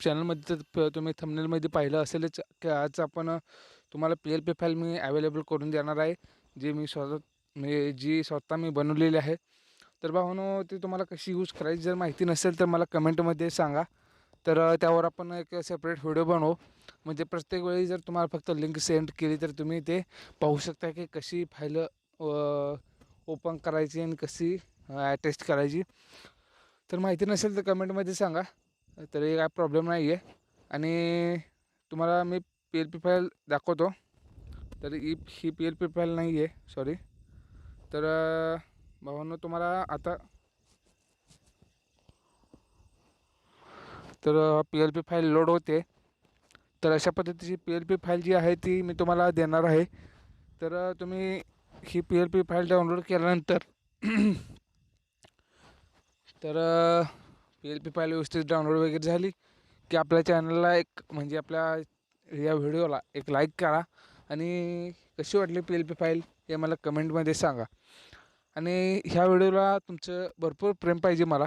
चॅनलमध्ये तर तुम्ही थंबनेलमध्ये पाहिलं असेलच की आज आपण तुम्हाला PLP फाईल मी अवेलेबल करून देणार आहे, जी मी बनवलेली आहे. तर भावांनो, ती तुम्हाला कशी यूज करायची जर माहिती नसेल तर मला कमेंटमध्ये सांगा. तर त्यावर आपण एक सेपरेट व्हिडिओ बनवू. म्हणजे प्रत्येक वेळी जर तुम्हाला फक्त लिंक सेंड केली तर तुम्ही ते पाहू शकता की कशी फाईल ओपन करायची आणि कशी टेस्ट करायची. तर माहिती नसेल तर कमेंटमध्ये सांगा, तरी काय प्रॉब्लेम नाही आहे. आणि तुम्हाला मी PLP फाईल दाखवतो. तर ही PLP फाईल नाही आहे, सॉरी. तर भावांनो, तुम्हाला आता तर PLP फाईल लोड होते. तर अशा पद्धतीची PLP फाईल जी आहे ती मी तुम्हाला देणार आहे. तर तुम्ही ही PLP फाईल डाउनलोड केल्यानंतर तर PLP फाईल व्यवस्थित डाउनलोड वगैरे झाली की आपल्या चॅनलला एक म्हणजे आपल्या या व्हिडिओला एक लाईक करा आणि कशी वाटली PLP फाईल हे मला कमेंटमध्ये सांगा. आणि ह्या व्हिडिओला तुमचं भरपूर प्रेम पाहिजे मला.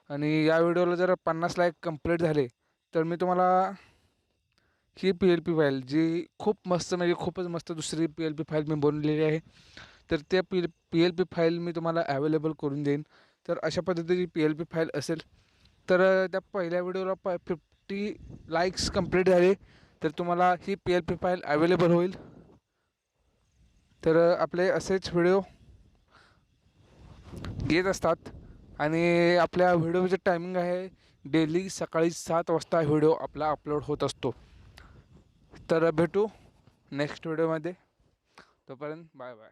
आणि या व्हिडिओला जर 50 लाईक कंप्लीट झाले तर मी तुम्हाला ही PLP फाईल, जी खूप मस्त म्हणजे खूपच मस्त दुसरी PLP फाईल मी बनवलेली आहे, तर त्या PLP फाईल मी तुम्हाला अवेलेबल करून देईन. तर अशा पद्धतीची PLP फाईल असेल तर त्या पहिल्या व्हिडिओला 50 लाईक्स कंप्लीट झाले तर तुम्हाला ही PLP फाईल अवेलेबल होईल. तर आपले असेच व्हिडिओ येत असतात. आणि आपल्या व्हिडिओचं टायमिंग आहे डेली सकाळी 7 वाजता व्हिडिओ आपला अपलोड होत असतो. तर भेटू नेक्स्ट व्हिडिओमध्ये. तोपर्यंत बाय बाय.